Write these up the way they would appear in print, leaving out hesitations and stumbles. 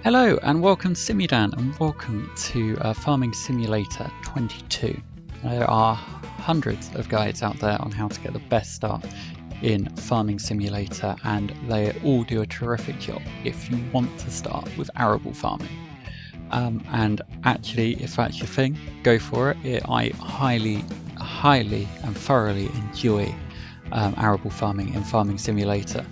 Hello and welcome to Simudan and welcome to Farming Simulator 22. There are hundreds of guides out there on how to get the best start in Farming Simulator, and they all do a terrific job if you want to start with arable farming. And actually, if that's your thing, go for it. I highly and thoroughly enjoy arable farming in Farming Simulator.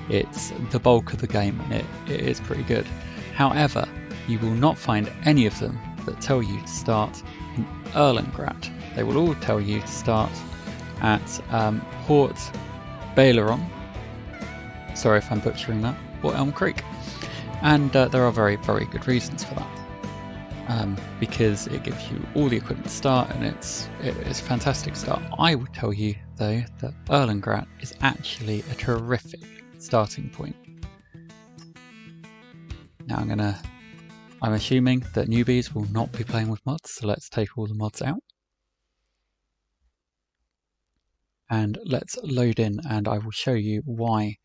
It's the bulk of the game and it is pretty good. However, you will not find any of them that tell you to start in Erlengrat. They will all tell you to start at Port Baling, sorry if I'm butchering that, or Elm Creek. And there are very, very good reasons for that. Because it gives you all the equipment to start, and it's a fantastic start. I would tell you though that Erlengrat is actually a terrific starting point. Now I'm assuming that newbies will not be playing with mods, so let's take all the mods out. And let's load in, and I will show you why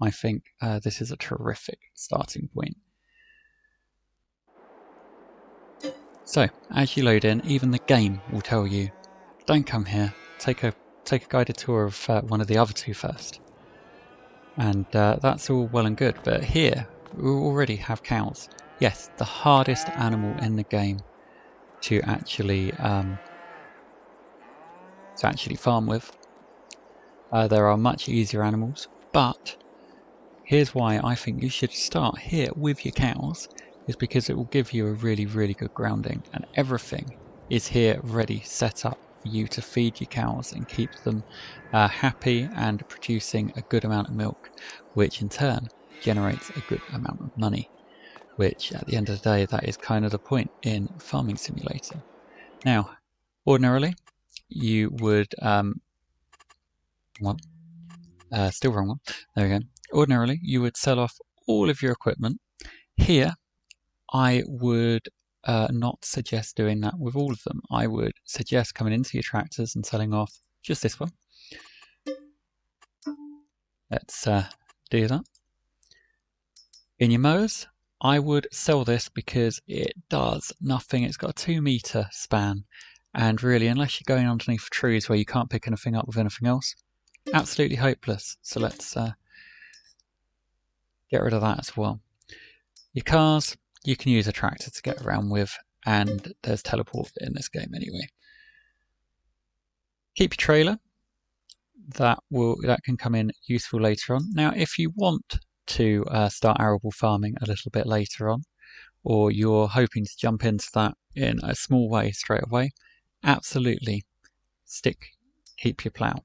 I think this is a terrific starting point. So, as you load in, even the game will tell you, don't come here, take a guided tour of one of the other two first. And that's all well and good, but here we already have cows. Yes, the hardest animal in the game to actually farm with. There are much easier animals, but here's why I think you should start here with your cows, is because it will give you a really, really good grounding, and everything is here ready, set up for you to feed your cows and keep them happy and producing a good amount of milk, which in turn generates a good amount of money, which at the end of the day, that is kind of the point in Farming Simulator. Now, ordinarily, you would still wrong one. There we go. Ordinarily, you would sell off all of your equipment. Here, I would not suggest doing that with all of them. I would suggest coming into your tractors and selling off just this one. Let's do that. In your mowers, I would sell this because it does nothing. It's got a 2 meter span, and really, unless you're going underneath trees where you can't pick anything up with anything else, absolutely hopeless. So let's get rid of that as well. Your cars, you can use a tractor to get around with, and there's teleport in this game anyway. Keep your trailer. That can come in useful later on. Now, if you want to start arable farming a little bit later on, or you're hoping to jump into that in a small way straight away, absolutely keep your plough.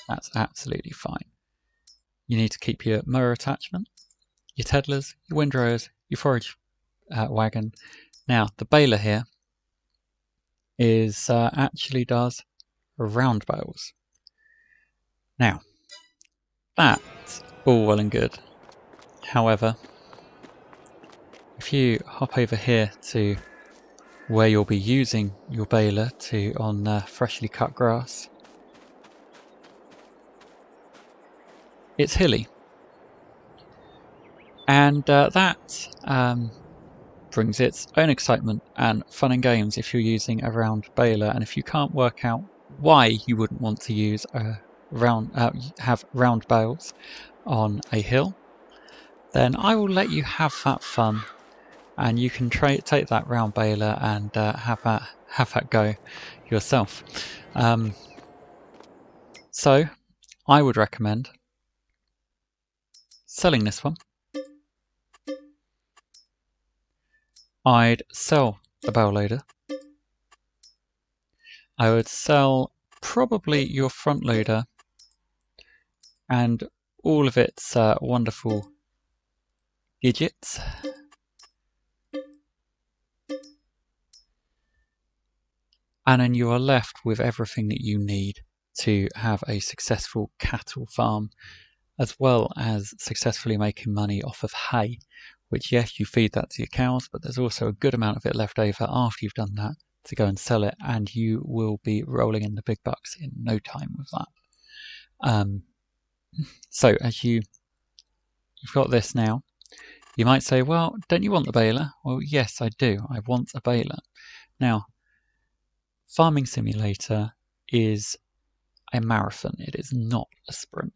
That's absolutely fine. You need to keep your mower attachment, your teddlers, your windrowers, your forage wagon. Now, the baler here is actually does round bales. Now, that's all well and good. However, if you hop over here to where you'll be using your baler on freshly cut grass, it's hilly. And that brings its own excitement and fun and games if you're using a round baler. And if you can't work out why you wouldn't want to use have round bales on a hill, then I will let you have that fun, and you can take that round baler and have that go yourself. So I would recommend selling this one. I'd sell the bale loader. I would sell probably your front loader and all of its wonderful gadgets. And then you are left with everything that you need to have a successful cattle farm, as well as successfully making money off of hay, which, yes, you feed that to your cows, but there's also a good amount of it left over after you've done that to go and sell it, and you will be rolling in the big bucks in no time with that. So as you've got this now, You might say, well, don't you want the baler? Well, yes, I do. I want a baler. Now, Farming Simulator is a marathon. It is not a sprint.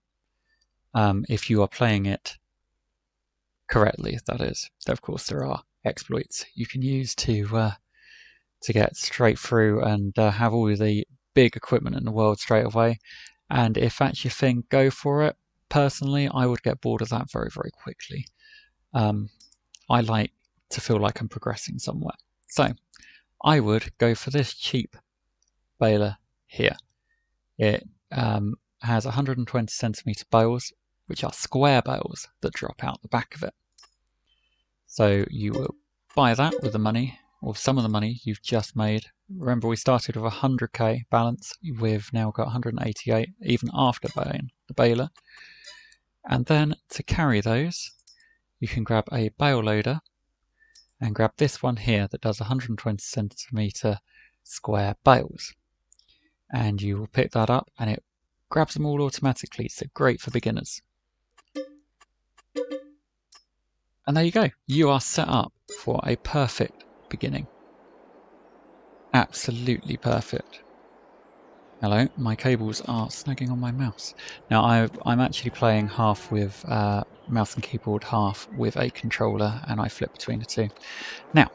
If you are playing it correctly, that is. Of course, there are exploits you can use to get straight through and have all the big equipment in the world straight away. And if that's your thing, go for it. Personally, I would get bored of that very, very quickly. I like to feel like I'm progressing somewhere. So I would go for this cheap baler here. It has 120 centimeter bales, which are square bales that drop out the back of it. So you will buy that with the money, or some of the money you've just made. Remember, we started with 100k balance. We've now got 188, even after buying the baler. And then to carry those, you can grab a bale loader and grab this one here that does 120 centimeter square bales. And you will pick that up and it grabs them all automatically, so great for beginners. And there you go, you are set up for a perfect beginning. Absolutely perfect. Hello, my cables are snagging on my mouse. Now I'm actually playing half with mouse and keyboard, half with a controller, and I flip between the two. Now,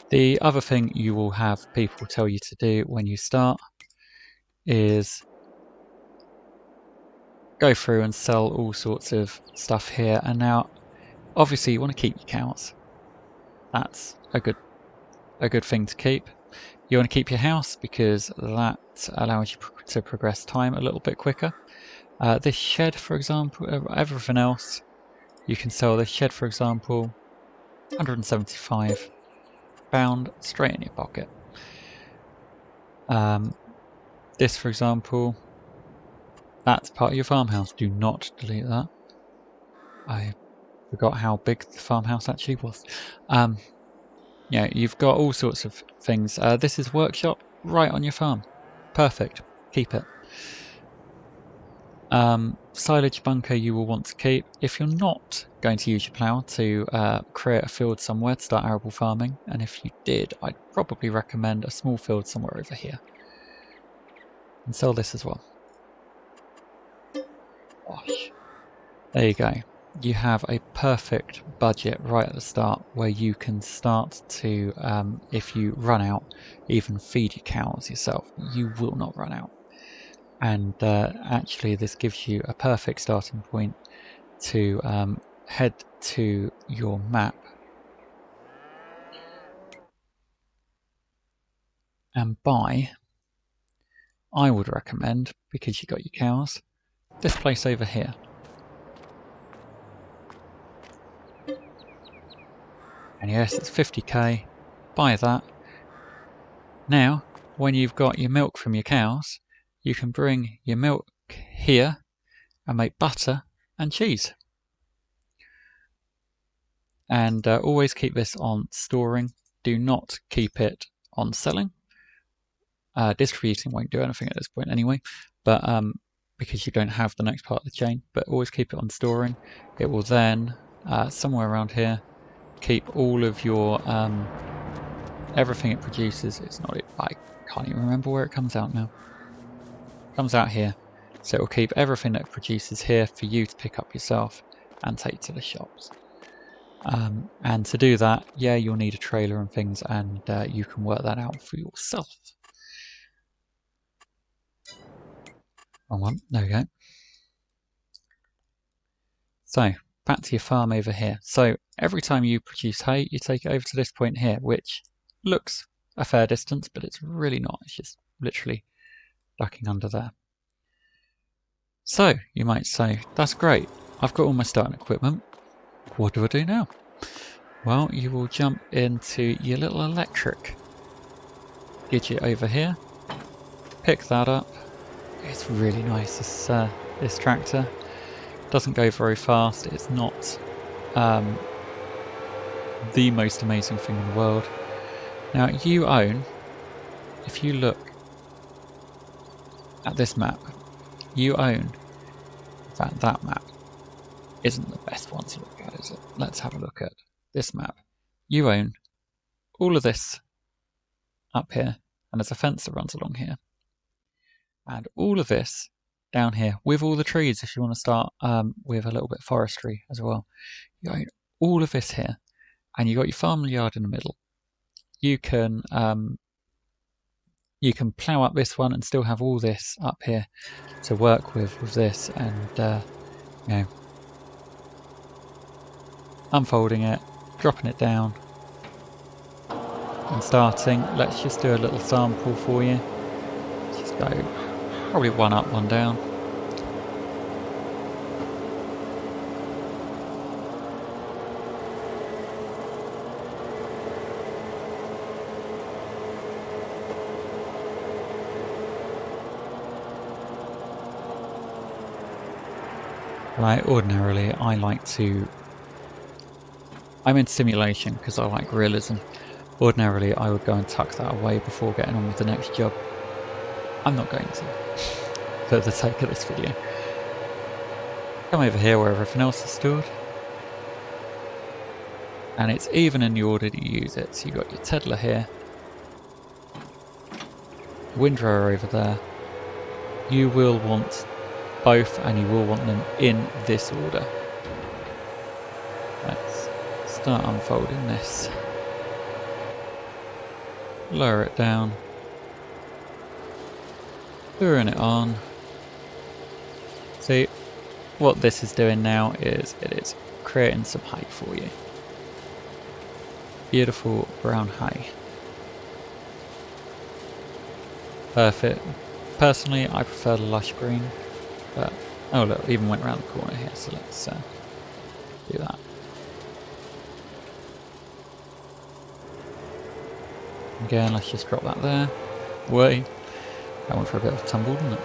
the other thing you will have people tell you to do when you start is go through and sell all sorts of stuff here. And now, obviously, you want to keep your cows. That's a good thing to keep. You want to keep your house because that allows you to progress time a little bit quicker. This shed, for example, everything else, you can sell this shed, for example, £175 straight in your pocket. This, for example, that's part of your farmhouse. Do not delete that. I forgot how big the farmhouse actually was. Yeah, you've got all sorts of things. This is workshop right on your farm. Perfect. Keep it. Silage bunker you will want to keep. If you're not going to use your plough to create a field somewhere to start arable farming, and if you did, I'd probably recommend a small field somewhere over here. And sell this as well. Gosh. There you go. You have a perfect budget right at the start where you can start to, if you run out, even feed your cows yourself. You will not run out. And actually this gives you a perfect starting point to head to your map and buy, I would recommend, because you got your cows, this place over here. And yes, it's 50k, buy that. Now, when you've got your milk from your cows, you can bring your milk here and make butter and cheese. And always keep this on storing. Do not keep it on selling. Distributing won't do anything at this point anyway, but because you don't have the next part of the chain, but always keep it on storing. It will then, somewhere around here, keep all of your, everything it produces. It's not, I can't even remember where it comes out now. It comes out here. So it will keep everything that it produces here for you to pick up yourself and take to the shops. And to do that, yeah, you'll need a trailer and things, and you can work that out for yourself. Wrong one, there we go. So, back to your farm over here. So, every time you produce hay, you take it over to this point here, which looks a fair distance, but it's really not. It's just literally ducking under there. So, you might say, that's great. I've got all my starting equipment. What do I do now? Well, you will jump into your little electric gadget over here. Pick that up. It's really nice, this tractor. Doesn't go very fast. It's not the most amazing thing in the world. Now you own, if you look at this map, you own that map. isn't the best one to look at, is it? Let's have a look at this map. You own all of this up here, and there's a fence that runs along here. And all of this down here, with all the trees, if you want to start with a little bit of forestry as well. You own all of this here, and you got your farmyard in the middle. You can plough up this one and still have all this up here to work with this, and you know, unfolding it, dropping it down, and starting. Let's just do a little sample for you. Let's just go probably one up, one down. Right, ordinarily I'm in simulation because I like realism. Ordinarily I would go and tuck that away before getting on with the next job. I'm not going to, for the sake of this video. Come over here where everything else is stored. And it's even in the order that you use it. So you've got your Tedler here, windrower over there. You will want both, and you will want them in this order. Let's start unfolding this. Lower it down. Throwing it on. See, what this is doing now is it is creating some hay for you. Beautiful brown hay. Perfect. Personally, I prefer the lush green. But, oh look, even went around the corner here, so let's do that. Again, let's just drop that there. Away. That went for a bit of a tumble, didn't it?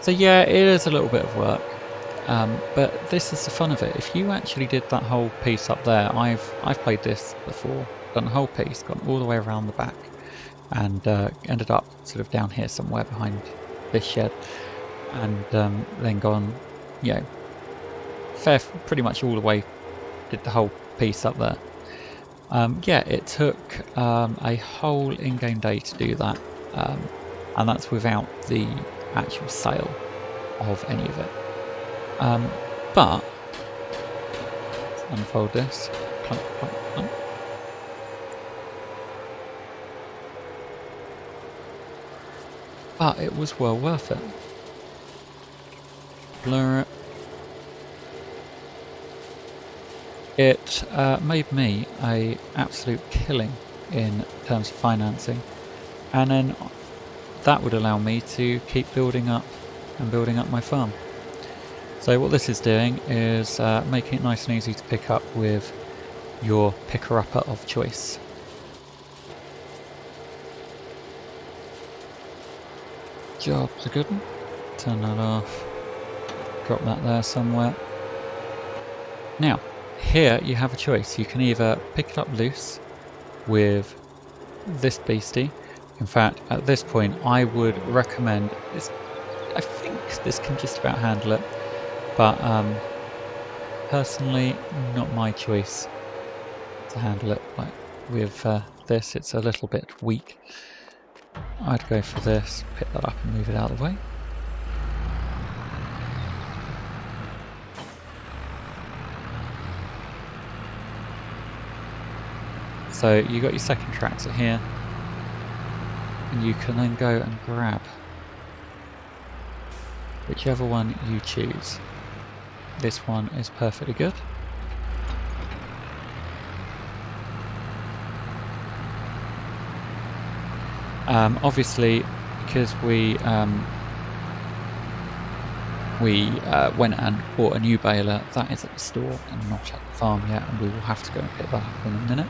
So yeah, it is a little bit of work, but this is the fun of it. If you actually did that whole piece up there, I've played this before, done the whole piece, gone all the way around the back, and ended up sort of down here somewhere behind this shed, and then gone, you know, pretty much all the way, did the whole piece up there. Yeah, it took a whole in-game day to do that, and that's without the actual sale of any of it. But let's unfold this. Clunk, clunk, clunk. But it was well worth it. Blur it. It made me an absolute killing in terms of financing, and then that would allow me to keep building up my farm. So what this is doing is making it nice and easy to pick up with your picker-upper of choice. Job's a good one. Turn that off. Drop that there somewhere. Now, here you have a choice. You can either pick it up loose with this beastie. In fact, at this point, I would recommend this. I think this can just about handle it, but personally, not my choice to handle it. Like with this, it's a little bit weak. I'd go for this, pick that up and move it out of the way. So you got your second tractor here, and you can then go and grab whichever one you choose. This one is perfectly good. Obviously, because we went and bought a new baler, that is at the store and not at the farm yet, and we will have to go and pick that up in a minute.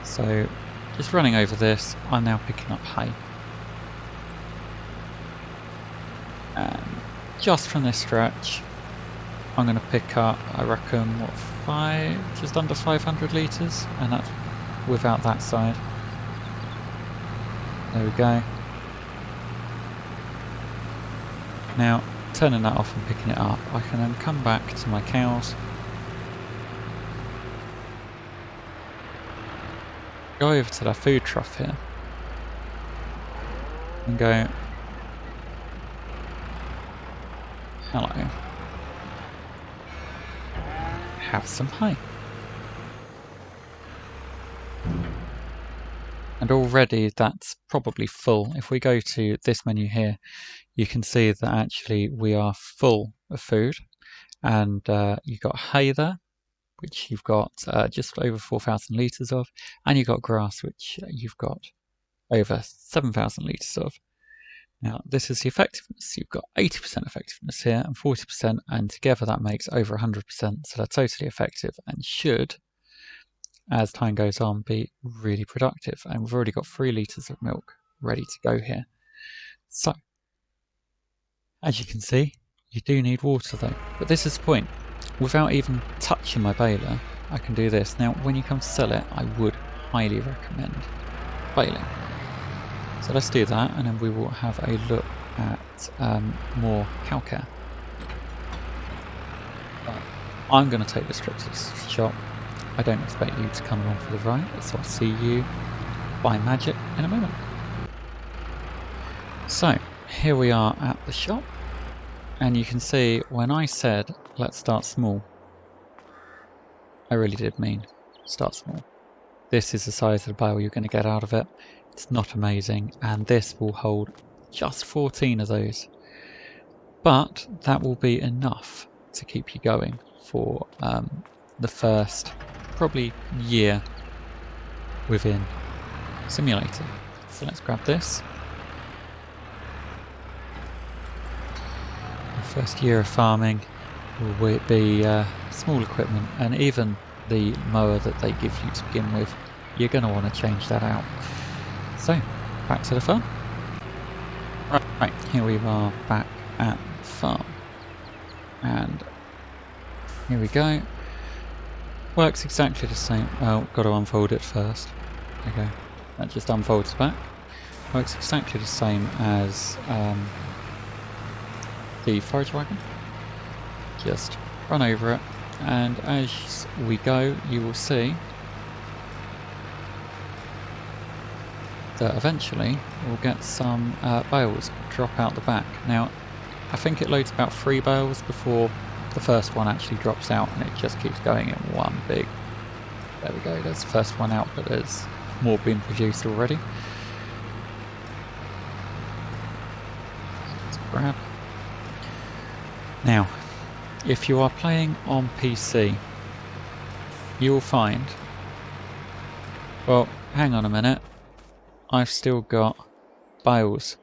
So, just running over this, I'm now picking up hay. And just from this stretch, I'm going to pick up, I reckon, just under 500 litres, and that's without that side. There we go. Now, turning that off and picking it up, I can then come back to my cows, go over to that food trough here, and go, hello, have some hay. And already that's probably full. If we go to this menu here, you can see that actually we are full of food, and you've got hay there, which you've got just over 4,000 litres of, and you've got grass, which you've got over 7,000 litres of. Now this is the effectiveness. You've got 80% effectiveness here and 40%, and together that makes over 100%, so they're totally effective and should, as time goes on, be really productive. And we've already got 3 litres of milk ready to go here. So, as you can see, you do need water though. But this is the point. Without even touching my baler, I can do this. Now, when you come to sell it, I would highly recommend baling. So let's do that, and then we will have a look at more cow care. But I'm going to take this trip to the shop. I don't expect you to come along for the ride, so I'll see you by magic in a moment. So, here we are at the shop, and you can see when I said let's start small, I really did mean start small. This is the size of the bale you're going to get out of it. It's not amazing, and this will hold just 14 of those, but that will be enough to keep you going for the first probably year within Simulator. So let's grab this. The first year of farming will be small equipment, and even the mower that they give you to begin with, you're going to want to change that out. So, back to the farm. Right, here we are back at the farm, and here we go. Works exactly the same. Well, got to unfold it first. Okay, that just unfolds back. Works exactly the same as the forage wagon. Just run over it, and as we go, you will see that eventually we'll get some bales drop out the back. Now, I think it loads about 3 bales before the first one actually drops out, and it just keeps going in one big. There we go, there's the first one out, but there's more being produced already. Let's grab. Now, if you are playing on PC, you will find, well, hang on a minute, I've still got bales,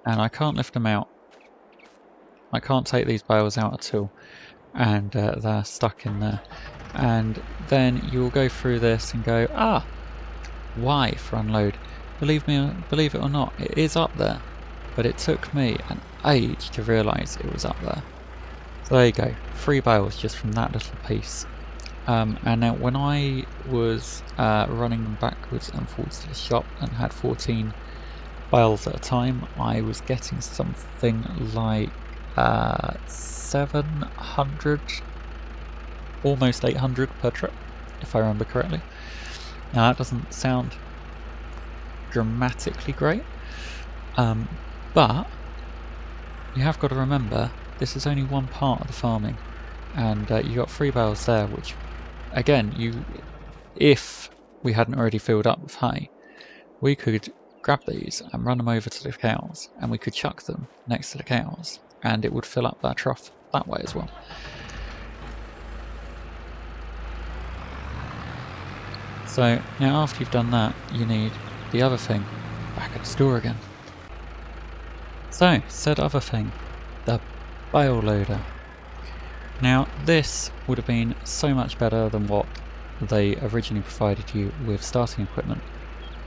and I can't lift them out. I can't take these bales out at all, and they're stuck in there. And then you'll go through this and go, Y for unload. Believe it or not, it is up there, but it took me an age to realise it was up there. So there you go, 3 bales just from that little piece. And now when I was running them backwards and forwards to the shop and had 14 bales at a time, I was getting something like 700, almost 800 per trip, if I remember correctly. Now that doesn't sound dramatically great, but you have got to remember this is only one part of the farming, and you got 3 bales there, which again, if we hadn't already filled up with hay, we could grab these and run them over to the cows, and we could chuck them next to the cows, and it would fill up that trough that way as well. So now after you've done that, you need the other thing back at the store again. So, said other thing, the bale loader. Now this would have been so much better than what they originally provided you with starting equipment,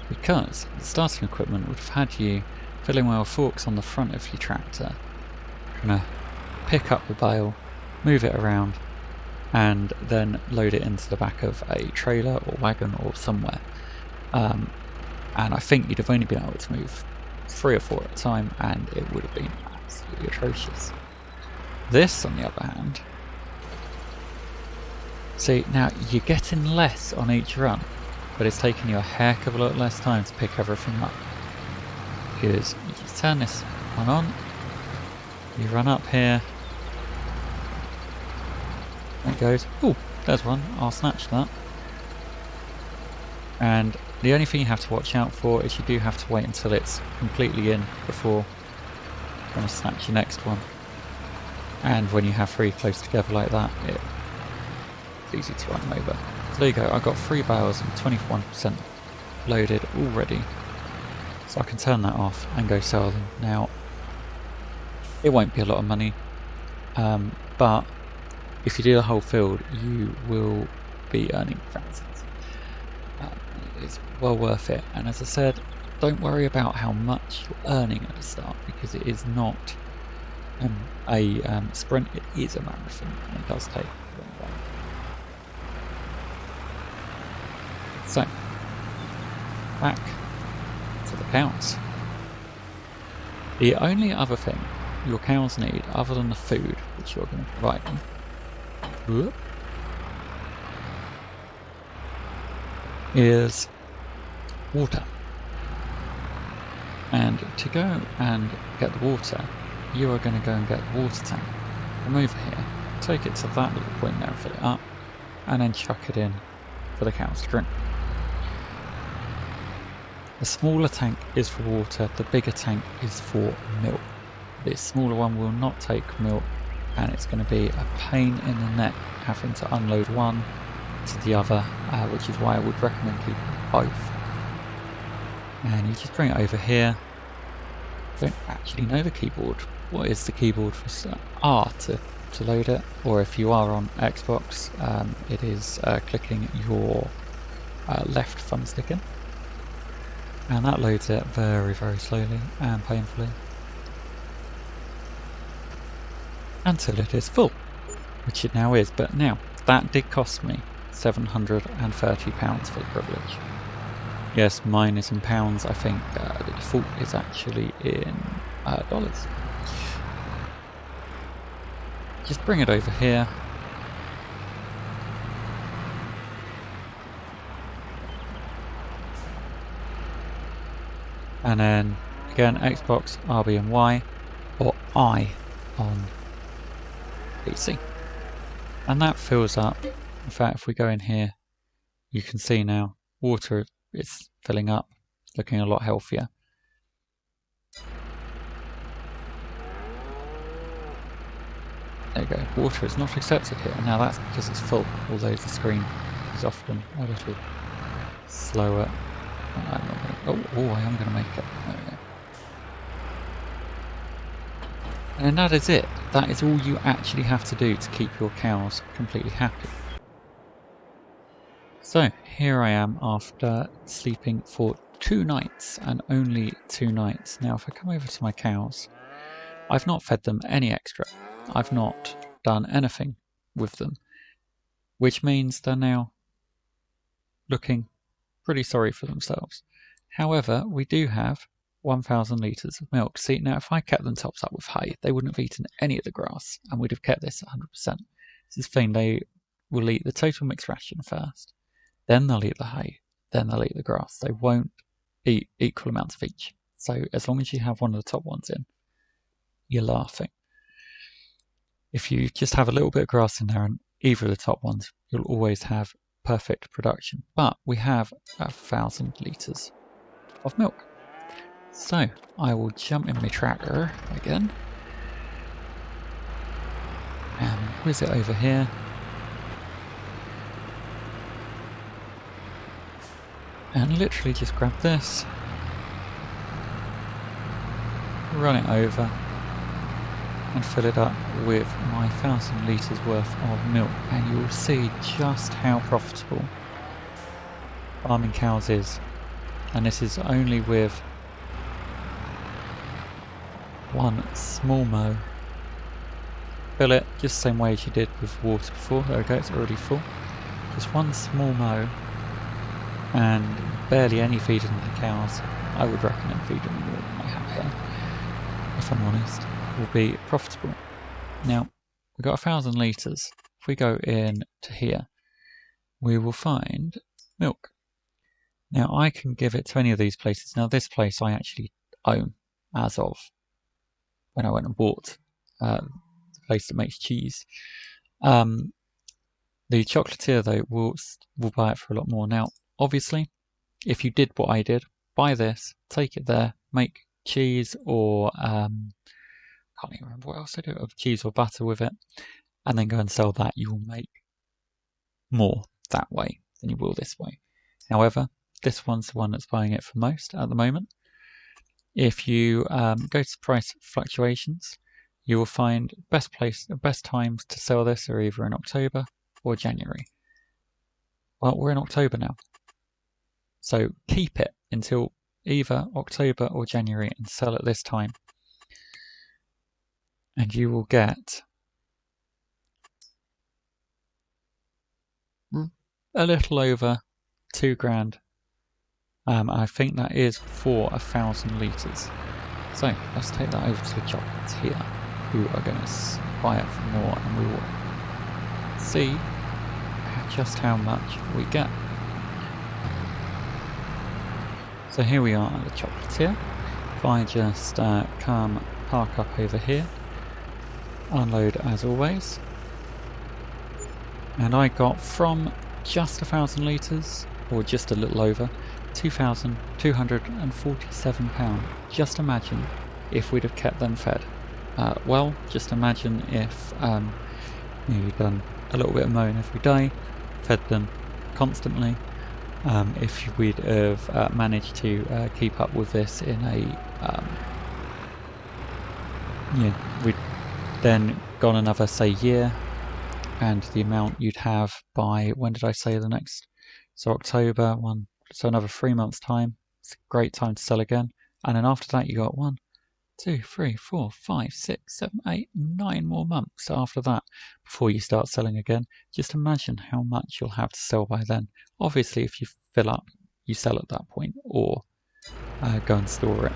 because the starting equipment would have had you filling well forks on the front of your tractor, trying to pick up the bale, move it around, and then load it into the back of a trailer or wagon or somewhere. And I think you'd have only been able to move 3 or 4 at a time, and it would have been absolutely atrocious. This, on the other hand, see, now you're getting less on each run, but it's taking you a heck of a lot less time to pick everything up. Because you just turn this one on, you run up here, and it goes, oh, there's one, I'll snatch that. And the only thing you have to watch out for is you do have to wait until it's completely in before you're going to snatch your next one. And when you have three close together like that, it's easy to run them over. So there you go, I've got 3 bales and 21% loaded already. So I can turn that off and go sell them. Now, it won't be a lot of money, but if you do the whole field, you will be earning thousands. It's well worth it, and as I said, don't worry about how much you're earning at the start, because it is not a sprint, it is a marathon, and it does take a long while. So, back to the cows. The only other thing your cows need, other than the food which you're going to provide them, is water. And to go and get the water, you are going to go and get the water tank from over here, take it to that little point there and fill it up, and then chuck it in for the cows to drink. The smaller tank is for water, the bigger tank is for milk. This smaller one will not take milk, and it's going to be a pain in the neck having to unload one to the other, which is why I would recommend keeping both. And you just bring it over here. Don't actually know the keyboard. What is the keyboard for R to load it? Or if you are on Xbox, it is clicking your left thumbstick in. And that loads it very, very slowly and painfully. Until it is full, which it now is. But now, that did cost me £730 for the privilege. Yes, mine is in pounds. I think the default is actually in dollars. Just bring it over here. And then again, Xbox, RB and Y, or I on PC. And that fills up. In fact, if we go in here, you can see now water is filling up, looking a lot healthier. There you go, water is not accepted here. Now that's because it's full, although the screen is often a little slower. I am going to make it. There we go. And that is it. That is all you actually have to do to keep your cows completely happy. So here I am after sleeping for 2 nights, and only 2 nights. Now if I come over to my cows, I've not fed them any extra. I've not done anything with them, which means they're now looking pretty sorry for themselves. However, we do have 1,000 litres of milk. See, now if I kept them topped up with hay, they wouldn't have eaten any of the grass, and we'd have kept this 100%. This is the thing, they will eat the total mixed ration first, then they'll eat the hay, then they'll eat the grass. They won't eat equal amounts of each. So as long as you have one of the top ones in, you're laughing. If you just have a little bit of grass in there and either of the top ones, you'll always have perfect production. But we have 1,000 litres of milk. So I will jump in my tractor again and whiz it over here. And literally just grab this, run it over, and fill it up with my 1,000 litres worth of milk. And you will see just how profitable farming cows is. And this is only with one small mow. Fill it just the same way as you did with water before. There we go, it's already full. Just one small mow and barely any feeding to the cows. I would recommend feeding more than I have there, if I'm honest. will be profitable. Now, we've got 1,000 litres. If we go in to here, we will find milk. Now, I can give it to any of these places. Now, this place I actually own as of when I went and bought the place that makes cheese. The chocolatier, though, will buy it for a lot more. Now, obviously, if you did what I did, buy this, take it there, make cheese or can't even remember what else I do, of cheese or butter with it, and then go and sell that, you will make more that way than you will this way. However, this one's the one that's buying it for most at the moment. If you go to price fluctuations, you will find best times to sell this are either in October or January. Well, we're in October now, so keep it until either October or January and sell at this time, and you will get a little over £2,000. I think that is for 1,000 litres. So let's take that over to the chocolates here, who are going to buy it for more, and we will see just how much we get. So here we are at the chocolatier. If I just come park up over here, unload as always, and I got from just 1,000 litres, or just a little over, £2,247. Just imagine if we'd have kept them fed. Well, just imagine if you'd done a little bit of mowing every day, fed them constantly. If we'd have managed to keep up with this in a we'd then gone another, say, year, and the amount you'd have by, when did I say the next? So October, so another 3 months time. It's a great time to sell again. And then after that you got 1, 2, 3, 4, 5, 6, 7, 8, 9 more months after that before you start selling again. Just imagine how much you'll have to sell by then. Obviously, if you fill up, you sell at that point, or go and store it.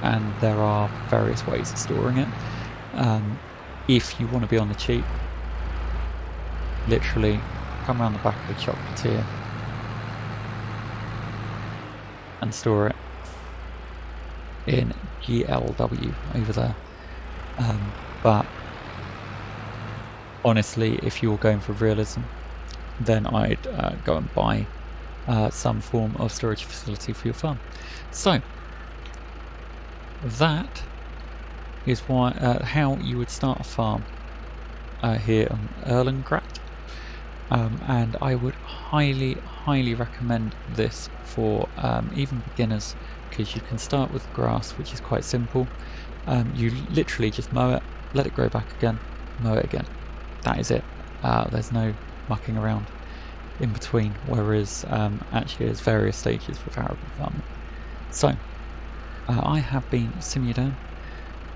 And there are various ways of storing it. If you want to be on the cheap, literally come around the back of the chocolatier and store it in GLW over there. But honestly, if you're going for realism, then I'd go and buy some form of storage facility for your farm. So that is how you would start a farm here on Erlengrat. And I would highly recommend this for even beginners, because you can start with grass, which is quite simple. You literally just mow it, let it grow back again, mow it again. That is it. There's no mucking around in between, whereas actually there's various stages with arable farming. So I have been Simudan,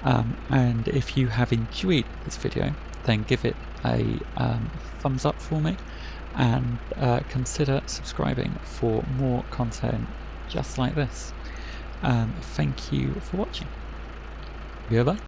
and if you have enjoyed this video, then give it a thumbs up for me, and consider subscribing for more content just like this. Thank you for watching. Goodbye.